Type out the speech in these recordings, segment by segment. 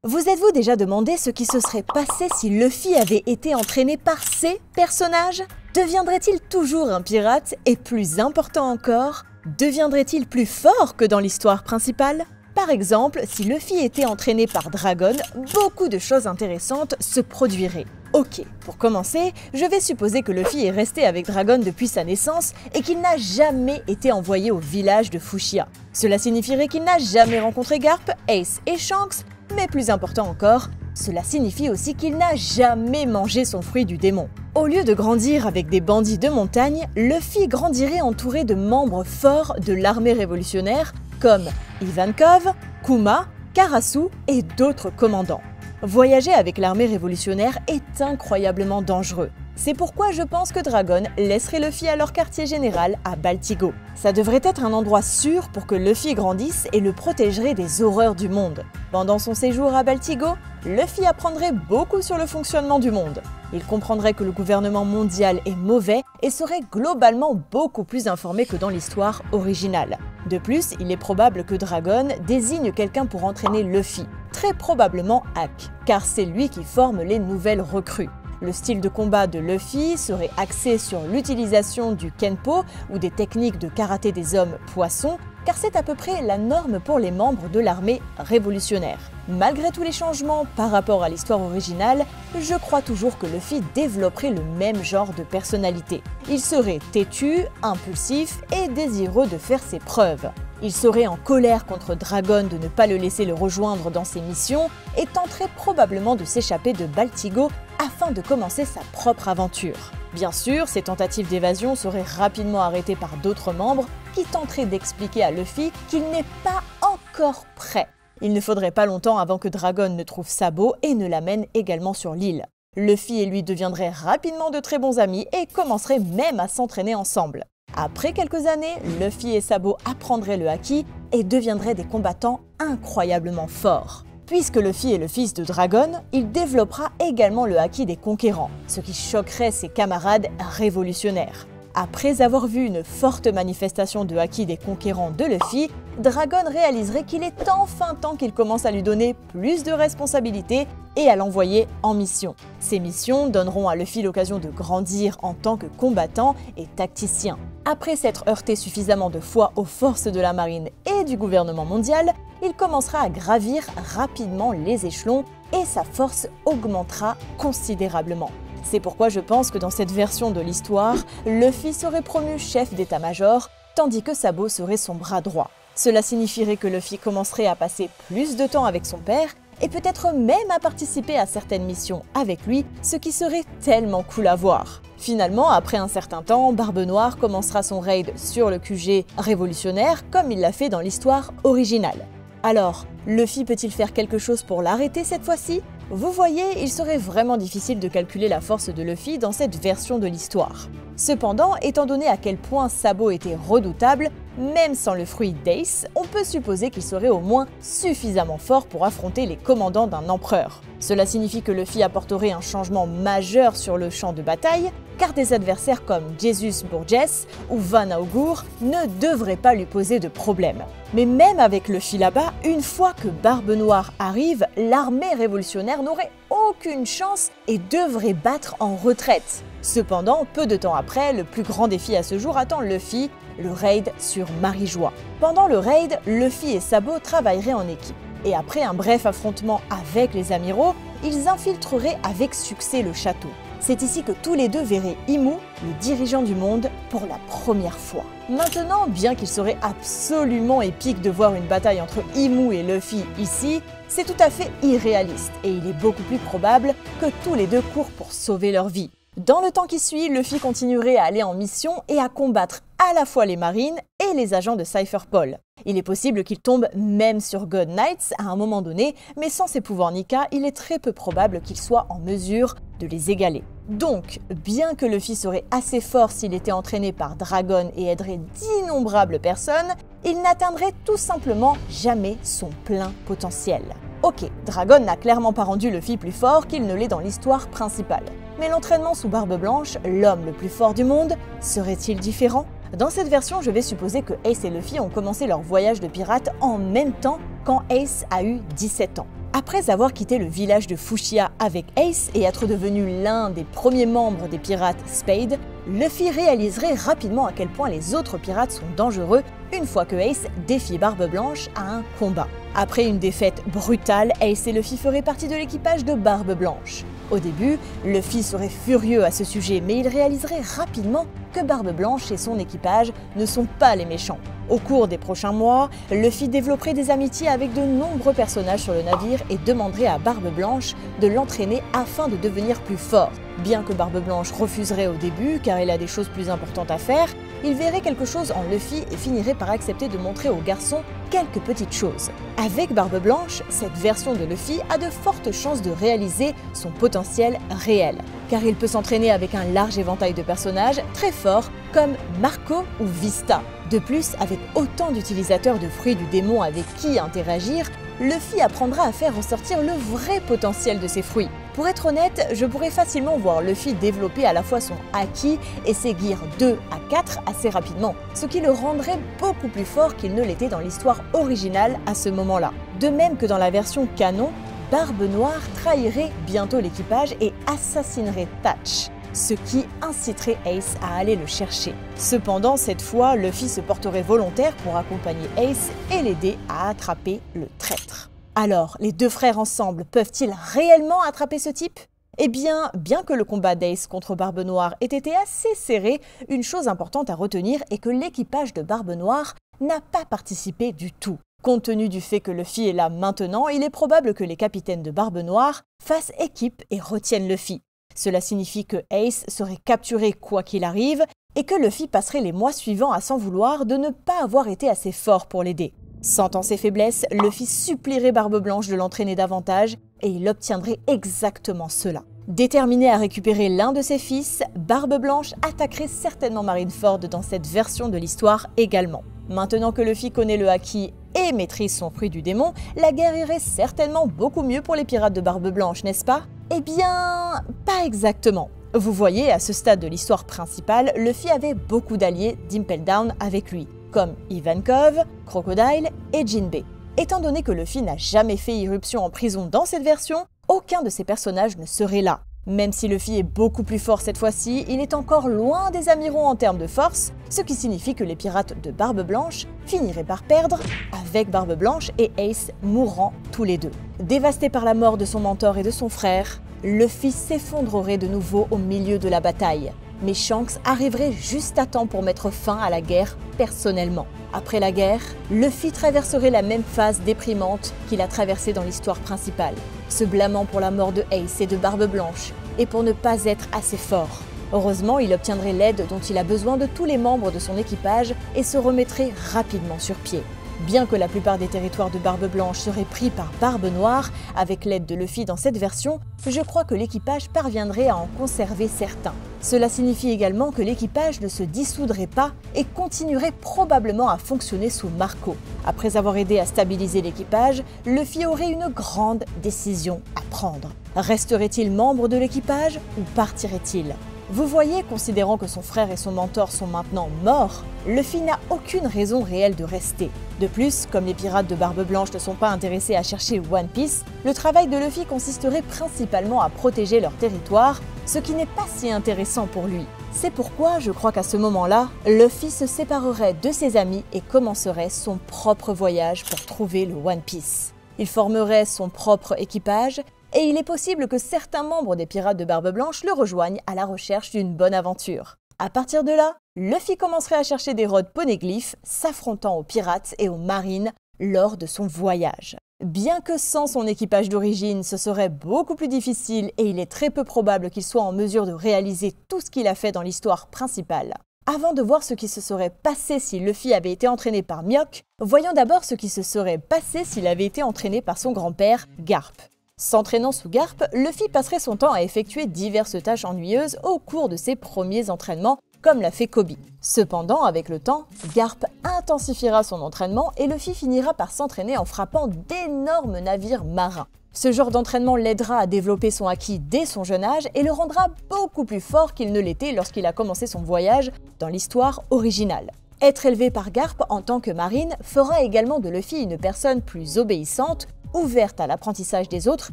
Vous êtes-vous déjà demandé ce qui se serait passé si Luffy avait été entraîné par ces personnages? Deviendrait-il toujours un pirate? Et plus important encore, deviendrait-il plus fort que dans l'histoire principale? Par exemple, si Luffy était entraîné par Dragon, beaucoup de choses intéressantes se produiraient. Ok, pour commencer, je vais supposer que Luffy est resté avec Dragon depuis sa naissance et qu'il n'a jamais été envoyé au village de Fushia. Cela signifierait qu'il n'a jamais rencontré Garp, Ace et Shanks, mais plus important encore, cela signifie aussi qu'il n'a jamais mangé son fruit du démon. Au lieu de grandir avec des bandits de montagne, Luffy grandirait entouré de membres forts de l'armée révolutionnaire comme Ivankov, Kuma, Karasu et d'autres commandants. Voyager avec l'armée révolutionnaire est incroyablement dangereux. C'est pourquoi je pense que Dragon laisserait Luffy à leur quartier général à Baltigo. Ça devrait être un endroit sûr pour que Luffy grandisse et le protégerait des horreurs du monde. Pendant son séjour à Baltigo, Luffy apprendrait beaucoup sur le fonctionnement du monde. Il comprendrait que le gouvernement mondial est mauvais et serait globalement beaucoup plus informé que dans l'histoire originale. De plus, il est probable que Dragon désigne quelqu'un pour entraîner Luffy, très probablement Hack, car c'est lui qui forme les nouvelles recrues. Le style de combat de Luffy serait axé sur l'utilisation du Kenpo ou des techniques de karaté des hommes poissons, car c'est à peu près la norme pour les membres de l'armée révolutionnaire. Malgré tous les changements par rapport à l'histoire originale, je crois toujours que Luffy développerait le même genre de personnalité. Il serait têtu, impulsif et désireux de faire ses preuves. Il serait en colère contre Dragon de ne pas le laisser le rejoindre dans ses missions et tenterait probablement de s'échapper de Baltigo afin de commencer sa propre aventure. Bien sûr, ces tentatives d'évasion seraient rapidement arrêtées par d'autres membres qui tenteraient d'expliquer à Luffy qu'il n'est pas encore prêt. Il ne faudrait pas longtemps avant que Dragon ne trouve Sabo et ne l'amène également sur l'île. Luffy et lui deviendraient rapidement de très bons amis et commenceraient même à s'entraîner ensemble. Après quelques années, Luffy et Sabo apprendraient le haki et deviendraient des combattants incroyablement forts. Puisque Luffy est le fils de Dragon, il développera également le haki des conquérants, ce qui choquerait ses camarades révolutionnaires. Après avoir vu une forte manifestation de haki des conquérants de Luffy, Dragon réaliserait qu'il est enfin temps qu'il commence à lui donner plus de responsabilités et à l'envoyer en mission. Ces missions donneront à Luffy l'occasion de grandir en tant que combattant et tacticien. Après s'être heurté suffisamment de fois aux forces de la marine et du gouvernement mondial, il commencera à gravir rapidement les échelons et sa force augmentera considérablement. C'est pourquoi je pense que dans cette version de l'histoire, Luffy serait promu chef d'état-major, tandis que Sabo serait son bras droit. Cela signifierait que Luffy commencerait à passer plus de temps avec son père et peut-être même à participer à certaines missions avec lui, ce qui serait tellement cool à voir. Finalement, après un certain temps, Barbe Noire commencera son raid sur le QG révolutionnaire comme il l'a fait dans l'histoire originale. Alors, Luffy peut-il faire quelque chose pour l'arrêter cette fois-ci? Vous voyez, il serait vraiment difficile de calculer la force de Luffy dans cette version de l'histoire. Cependant, étant donné à quel point Sabo était redoutable, même sans le fruit d'Ace, on peut supposer qu'il serait au moins suffisamment fort pour affronter les commandants d'un empereur. Cela signifie que Luffy apporterait un changement majeur sur le champ de bataille, car des adversaires comme Jesus Burgess ou Van Augur ne devraient pas lui poser de problème. Mais même avec Luffy là-bas, une fois que Barbe Noire arrive, l'armée révolutionnaire n'aurait aucune chance et devrait battre en retraite. Cependant, peu de temps après, le plus grand défi à ce jour attend Luffy, le raid sur Marijois. Pendant le raid, Luffy et Sabo travailleraient en équipe. Et après un bref affrontement avec les amiraux, ils infiltreraient avec succès le château. C'est ici que tous les deux verraient Imu, le dirigeant du monde, pour la première fois. Maintenant, bien qu'il serait absolument épique de voir une bataille entre Imu et Luffy ici, c'est tout à fait irréaliste et il est beaucoup plus probable que tous les deux courent pour sauver leur vie. Dans le temps qui suit, Luffy continuerait à aller en mission et à combattre à la fois les marines et les agents de Cypher Paul. Il est possible qu'il tombe même sur God Knights à un moment donné, mais sans ses pouvoirs Nika, il est très peu probable qu'il soit en mesure de les égaler. Donc, bien que Luffy serait assez fort s'il était entraîné par Dragon et aiderait d'innombrables personnes, il n'atteindrait tout simplement jamais son plein potentiel. Ok, Dragon n'a clairement pas rendu Luffy plus fort qu'il ne l'est dans l'histoire principale. Mais l'entraînement sous Barbe Blanche, l'homme le plus fort du monde, serait-il différent? Dans cette version, je vais supposer que Ace et Luffy ont commencé leur voyage de pirate en même temps quand Ace a eu 17 ans. Après avoir quitté le village de Fushia avec Ace et être devenu l'un des premiers membres des pirates Spade, Luffy réaliserait rapidement à quel point les autres pirates sont dangereux une fois que Ace défie Barbe Blanche à un combat. Après une défaite brutale, Ace et Luffy feraient partie de l'équipage de Barbe Blanche. Au début, Luffy serait furieux à ce sujet, mais il réaliserait rapidement que Barbe Blanche et son équipage ne sont pas les méchants. Au cours des prochains mois, Luffy développerait des amitiés avec de nombreux personnages sur le navire et demanderait à Barbe Blanche de l'entraîner afin de devenir plus fort. Bien que Barbe Blanche refuserait au début car il a des choses plus importantes à faire, il verrait quelque chose en Luffy et finirait par accepter de montrer au garçon quelques petites choses. Avec Barbe Blanche, cette version de Luffy a de fortes chances de réaliser son potentiel réel, car il peut s'entraîner avec un large éventail de personnages très forts comme Marco ou Vista. De plus, avec autant d'utilisateurs de fruits du démon avec qui interagir, Luffy apprendra à faire ressortir le vrai potentiel de ses fruits. Pour être honnête, je pourrais facilement voir Luffy développer à la fois son Haki et ses gears 2 à 4 assez rapidement, ce qui le rendrait beaucoup plus fort qu'il ne l'était dans l'histoire originale à ce moment-là. De même que dans la version canon, Barbe Noire trahirait bientôt l'équipage et assassinerait Thatch, ce qui inciterait Ace à aller le chercher. Cependant, cette fois, Luffy se porterait volontaire pour accompagner Ace et l'aider à attraper le traître. Alors, les deux frères ensemble peuvent-ils réellement attraper ce type ? Eh bien que le combat d'Ace contre Barbe Noire ait été assez serré, une chose importante à retenir est que l'équipage de Barbe Noire n'a pas participé du tout. Compte tenu du fait que Luffy est là maintenant, il est probable que les capitaines de Barbe Noire fassent équipe et retiennent Luffy. Cela signifie que Ace serait capturé quoi qu'il arrive et que Luffy passerait les mois suivants à s'en vouloir de ne pas avoir été assez fort pour l'aider. Sentant ses faiblesses, Luffy supplierait Barbe Blanche de l'entraîner davantage et il obtiendrait exactement cela. Déterminé à récupérer l'un de ses fils, Barbe Blanche attaquerait certainement Marineford dans cette version de l'histoire également. Maintenant que Luffy connaît le Haki et maîtrise son fruit du démon, la guerre irait certainement beaucoup mieux pour les pirates de Barbe Blanche, n'est-ce pas ? Eh bien, pas exactement. Vous voyez, à ce stade de l'histoire principale, Luffy avait beaucoup d'alliés d'Impel Down avec lui, comme Ivankov, Crocodile et Jinbei. Étant donné que Luffy n'a jamais fait irruption en prison dans cette version, aucun de ces personnages ne serait là. Même si Luffy est beaucoup plus fort cette fois-ci, il est encore loin des amiraux en termes de force, ce qui signifie que les pirates de Barbe Blanche finiraient par perdre, avec Barbe Blanche et Ace mourant tous les deux. Dévasté par la mort de son mentor et de son frère, Luffy s'effondrerait de nouveau au milieu de la bataille. Mais Shanks arriverait juste à temps pour mettre fin à la guerre personnellement. Après la guerre, Luffy traverserait la même phase déprimante qu'il a traversée dans l'histoire principale, se blâmant pour la mort de Ace et de Barbe Blanche, et pour ne pas être assez fort. Heureusement, il obtiendrait l'aide dont il a besoin de tous les membres de son équipage et se remettrait rapidement sur pied. Bien que la plupart des territoires de Barbe Blanche seraient pris par Barbe Noire, avec l'aide de Luffy dans cette version, je crois que l'équipage parviendrait à en conserver certains. Cela signifie également que l'équipage ne se dissoudrait pas et continuerait probablement à fonctionner sous Marco. Après avoir aidé à stabiliser l'équipage, Luffy aurait une grande décision à prendre. Resterait-il membre de l'équipage ou partirait-il ? Vous voyez, considérant que son frère et son mentor sont maintenant morts, Luffy n'a aucune raison réelle de rester. De plus, comme les pirates de Barbe Blanche ne sont pas intéressés à chercher One Piece, le travail de Luffy consisterait principalement à protéger leur territoire, ce qui n'est pas si intéressant pour lui. C'est pourquoi je crois qu'à ce moment-là, Luffy se séparerait de ses amis et commencerait son propre voyage pour trouver le One Piece. Il formerait son propre équipage, et il est possible que certains membres des pirates de Barbe Blanche le rejoignent à la recherche d'une bonne aventure. À partir de là, Luffy commencerait à chercher des rods poneglyphes, s'affrontant aux pirates et aux marines lors de son voyage. Bien que sans son équipage d'origine, ce serait beaucoup plus difficile et il est très peu probable qu'il soit en mesure de réaliser tout ce qu'il a fait dans l'histoire principale. Avant de voir ce qui se serait passé si Luffy avait été entraîné par Mihawk, voyons d'abord ce qui se serait passé s'il avait été entraîné par son grand-père, Garp. S'entraînant sous Garp, Luffy passerait son temps à effectuer diverses tâches ennuyeuses au cours de ses premiers entraînements, comme l'a fait Koby. Cependant, avec le temps, Garp intensifiera son entraînement et Luffy finira par s'entraîner en frappant d'énormes navires marins. Ce genre d'entraînement l'aidera à développer son Haki dès son jeune âge et le rendra beaucoup plus fort qu'il ne l'était lorsqu'il a commencé son voyage dans l'histoire originale. Être élevé par Garp en tant que marine fera également de Luffy une personne plus obéissante, ouverte à l'apprentissage des autres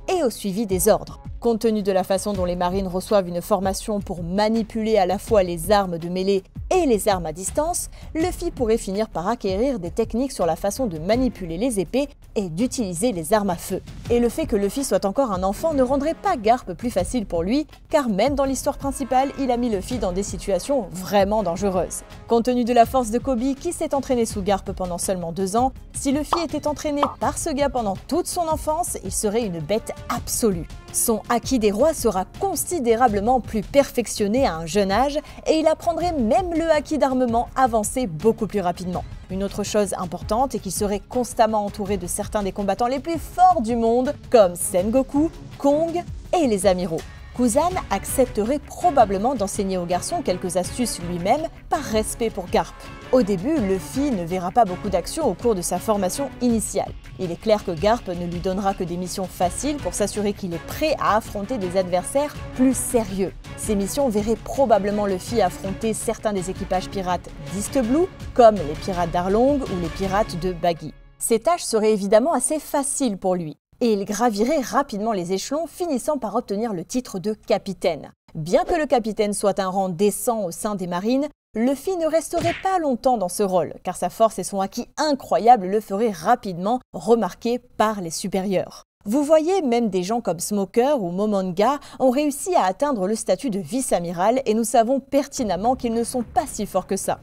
et au suivi des ordres. Compte tenu de la façon dont les marines reçoivent une formation pour manipuler à la fois les armes de mêlée et les armes à distance, Luffy pourrait finir par acquérir des techniques sur la façon de manipuler les épées et d'utiliser les armes à feu. Et le fait que Luffy soit encore un enfant ne rendrait pas Garp plus facile pour lui, car même dans l'histoire principale, il a mis Luffy dans des situations vraiment dangereuses. Compte tenu de la force de Koby qui s'est entraîné sous Garp pendant seulement 2 ans, si Luffy était entraîné par ce gars pendant toute son enfance, il serait une bête absolue. Son Haki des rois sera considérablement plus perfectionné à un jeune âge et il apprendrait même le Haki d'armement avancé beaucoup plus rapidement. Une autre chose importante est qu'il serait constamment entouré de certains des combattants les plus forts du monde, comme Sengoku, Kong et les amiraux. Kuzan accepterait probablement d'enseigner au garçon quelques astuces lui-même par respect pour Garp. Au début, Luffy ne verra pas beaucoup d'action au cours de sa formation initiale. Il est clair que Garp ne lui donnera que des missions faciles pour s'assurer qu'il est prêt à affronter des adversaires plus sérieux. Ces missions verraient probablement Luffy affronter certains des équipages pirates d'East Blue, comme les pirates d'Arlong ou les pirates de Baggy. Ces tâches seraient évidemment assez faciles pour lui, et il gravirait rapidement les échelons, finissant par obtenir le titre de capitaine. Bien que le capitaine soit un rang décent au sein des marines, Luffy ne resterait pas longtemps dans ce rôle, car sa force et son haki incroyable le feraient rapidement remarquer par les supérieurs. Vous voyez, même des gens comme Smoker ou Momonga ont réussi à atteindre le statut de vice-amiral et nous savons pertinemment qu'ils ne sont pas si forts que ça.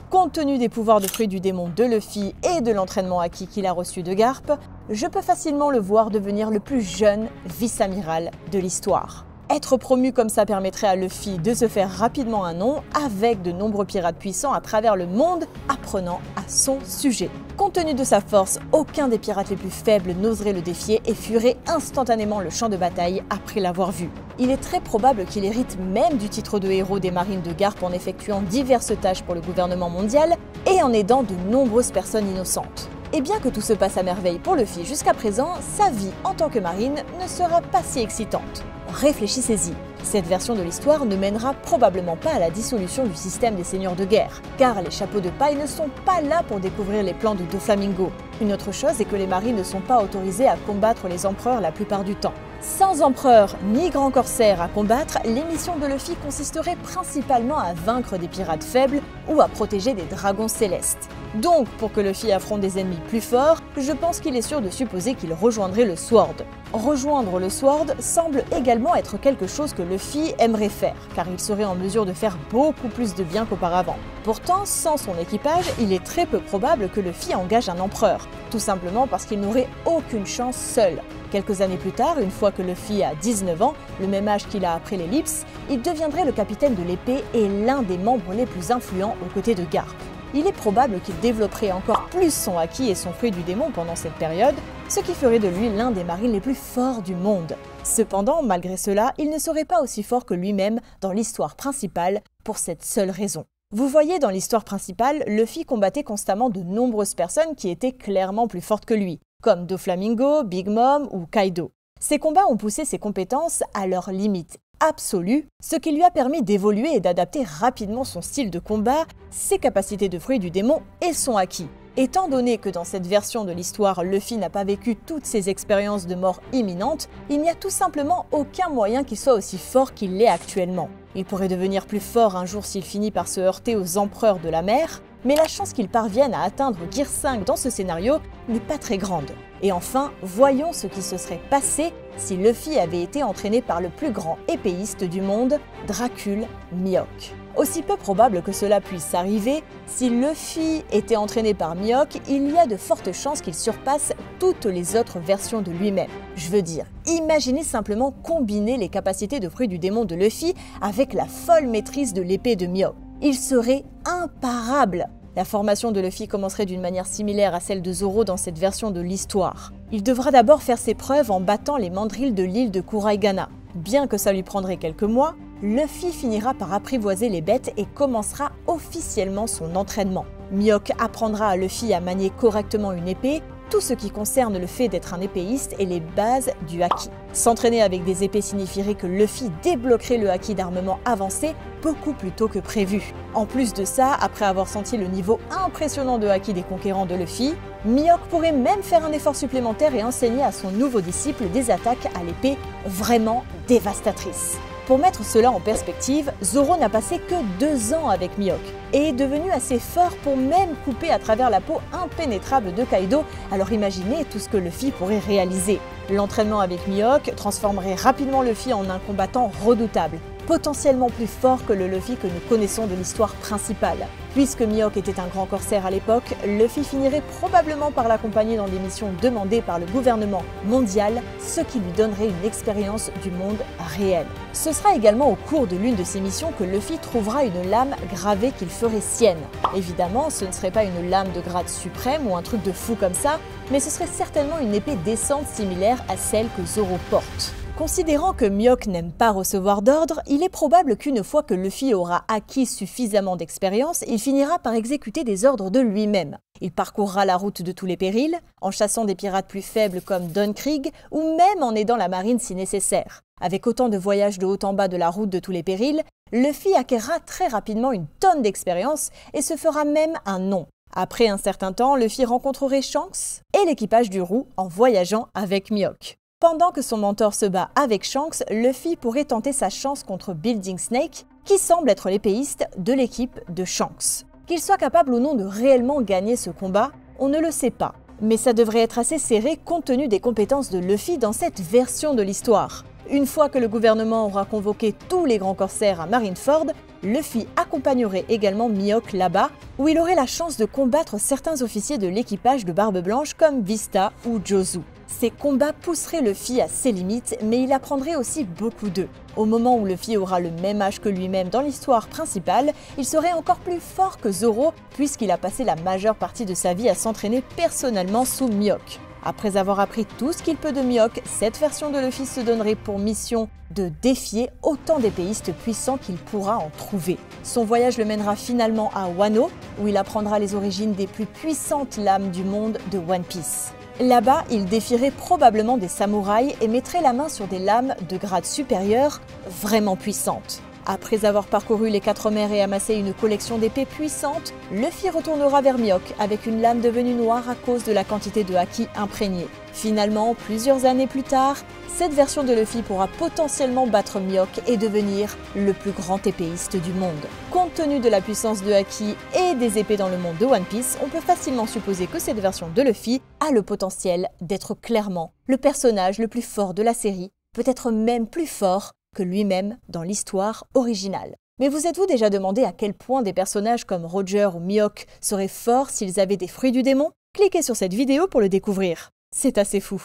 Compte tenu des pouvoirs de fruits du démon de Luffy et de l'entraînement acquis qu'il a reçu de Garp, je peux facilement le voir devenir le plus jeune vice-amiral de l'histoire. Être promu comme ça permettrait à Luffy de se faire rapidement un nom avec de nombreux pirates puissants à travers le monde apprenant à son sujet. Compte tenu de sa force, aucun des pirates les plus faibles n'oserait le défier et fuirait instantanément le champ de bataille après l'avoir vu. Il est très probable qu'il hérite même du titre de héros des marines de Garp en effectuant diverses tâches pour le gouvernement mondial et en aidant de nombreuses personnes innocentes. Et bien que tout se passe à merveille pour Luffy jusqu'à présent, sa vie en tant que marine ne sera pas si excitante. Réfléchissez-y. Cette version de l'histoire ne mènera probablement pas à la dissolution du système des seigneurs de guerre, car les chapeaux de paille ne sont pas là pour découvrir les plans de Doflamingo. Une autre chose est que les marines ne sont pas autorisés à combattre les empereurs la plupart du temps. Sans empereur ni grand corsaire à combattre, les missions de Luffy consisteraient principalement à vaincre des pirates faibles ou à protéger des dragons célestes. Donc, pour que Luffy affronte des ennemis plus forts, je pense qu'il est sûr de supposer qu'il rejoindrait le Sword. Rejoindre le Sword semble également être quelque chose que Luffy aimerait faire, car il serait en mesure de faire beaucoup plus de bien qu'auparavant. Pourtant, sans son équipage, il est très peu probable que Luffy engage un empereur, tout simplement parce qu'il n'aurait aucune chance seul. Quelques années plus tard, une fois que Luffy a 19 ans, le même âge qu'il a après l'ellipse, il deviendrait le capitaine de l'épée et l'un des membres les plus influents aux côtés de Garp. Il est probable qu'il développerait encore plus son haki et son fruit du démon pendant cette période, ce qui ferait de lui l'un des marines les plus forts du monde. Cependant, malgré cela, il ne serait pas aussi fort que lui-même dans l'histoire principale pour cette seule raison. Vous voyez, dans l'histoire principale, Luffy combattait constamment de nombreuses personnes qui étaient clairement plus fortes que lui, comme Doflamingo, Big Mom ou Kaido. Ces combats ont poussé ses compétences à leur limite absolue, ce qui lui a permis d'évoluer et d'adapter rapidement son style de combat, ses capacités de fruit du démon et son haki. Étant donné que dans cette version de l'histoire, Luffy n'a pas vécu toutes ces expériences de mort imminente, il n'y a tout simplement aucun moyen qu'il soit aussi fort qu'il l'est actuellement. Il pourrait devenir plus fort un jour s'il finit par se heurter aux empereurs de la mer, mais la chance qu'il parvienne à atteindre Gear 5 dans ce scénario n'est pas très grande. Et enfin, voyons ce qui se serait passé si Luffy avait été entraîné par le plus grand épéiste du monde, Dracul Mihawk. Aussi peu probable que cela puisse arriver, si Luffy était entraîné par Mihawk, il y a de fortes chances qu'il surpasse toutes les autres versions de lui-même. Je veux dire, imaginez simplement combiner les capacités de fruit du démon de Luffy avec la folle maîtrise de l'épée de Mihawk. Il serait imparable. La formation de Luffy commencerait d'une manière similaire à celle de Zoro dans cette version de l'histoire. Il devra d'abord faire ses preuves en battant les mandrills de l'île de Kuraigana. Bien que ça lui prendrait quelques mois, Luffy finira par apprivoiser les bêtes et commencera officiellement son entraînement. Mihawk apprendra à Luffy à manier correctement une épée, tout ce qui concerne le fait d'être un épéiste et les bases du haki. S'entraîner avec des épées signifierait que Luffy débloquerait le haki d'armement avancé beaucoup plus tôt que prévu. En plus de ça, après avoir senti le niveau impressionnant de haki des conquérants de Luffy, Mihawk pourrait même faire un effort supplémentaire et enseigner à son nouveau disciple des attaques à l'épée vraiment dévastatrices. Pour mettre cela en perspective, Zoro n'a passé que 2 ans avec Mihawk et est devenu assez fort pour même couper à travers la peau impénétrable de Kaido, alors imaginez tout ce que Luffy pourrait réaliser. L'entraînement avec Mihawk transformerait rapidement Luffy en un combattant redoutable, potentiellement plus fort que le Luffy que nous connaissons de l'histoire principale. Puisque Mihawk était un grand corsaire à l'époque, Luffy finirait probablement par l'accompagner dans des missions demandées par le gouvernement mondial, ce qui lui donnerait une expérience du monde réel. Ce sera également au cours de l'une de ces missions que Luffy trouvera une lame gravée qu'il ferait sienne. Évidemment, ce ne serait pas une lame de grade suprême ou un truc de fou comme ça, mais ce serait certainement une épée décente similaire à celle que Zoro porte. Considérant que Mihawk n'aime pas recevoir d'ordre, il est probable qu'une fois que Luffy aura acquis suffisamment d'expérience, il finira par exécuter des ordres de lui-même. Il parcourra la route de tous les périls, en chassant des pirates plus faibles comme Don Krieg, ou même en aidant la marine si nécessaire. Avec autant de voyages de haut en bas de la route de tous les périls, Luffy acquérera très rapidement une tonne d'expérience et se fera même un nom. Après un certain temps, Luffy rencontrerait Shanks et l'équipage du Roux en voyageant avec Mihawk. Pendant que son mentor se bat avec Shanks, Luffy pourrait tenter sa chance contre Building Snake, qui semble être l'épéiste de l'équipe de Shanks. Qu'il soit capable ou non de réellement gagner ce combat, on ne le sait pas. Mais ça devrait être assez serré compte tenu des compétences de Luffy dans cette version de l'histoire. Une fois que le gouvernement aura convoqué tous les grands corsaires à Marineford, Luffy accompagnerait également Mihawk là-bas, où il aurait la chance de combattre certains officiers de l'équipage de Barbe Blanche comme Vista ou Jozu. Ces combats pousseraient Luffy à ses limites, mais il apprendrait aussi beaucoup d'eux. Au moment où Luffy aura le même âge que lui-même dans l'histoire principale, il serait encore plus fort que Zoro, puisqu'il a passé la majeure partie de sa vie à s'entraîner personnellement sous Mihawk. Après avoir appris tout ce qu'il peut de Mihawk, cette version de Luffy se donnerait pour mission de défier autant d'épéistes puissants qu'il pourra en trouver. Son voyage le mènera finalement à Wano, où il apprendra les origines des plus puissantes lames du monde de One Piece. Là-bas, il défierait probablement des samouraïs et mettrait la main sur des lames de grade supérieur vraiment puissantes. Après avoir parcouru les 4 mers et amassé une collection d'épées puissantes, Luffy retournera vers Mihawk avec une lame devenue noire à cause de la quantité de haki imprégnée. Finalement, plusieurs années plus tard, cette version de Luffy pourra potentiellement battre Mihawk et devenir le plus grand épéiste du monde. Compte tenu de la puissance de haki et des épées dans le monde de One Piece, on peut facilement supposer que cette version de Luffy a le potentiel d'être clairement le personnage le plus fort de la série, peut-être même plus fort que lui-même dans l'histoire originale. Mais vous êtes-vous déjà demandé à quel point des personnages comme Roger ou Mihawk seraient forts s'ils avaient des fruits du démon? Cliquez sur cette vidéo pour le découvrir. C'est assez fou.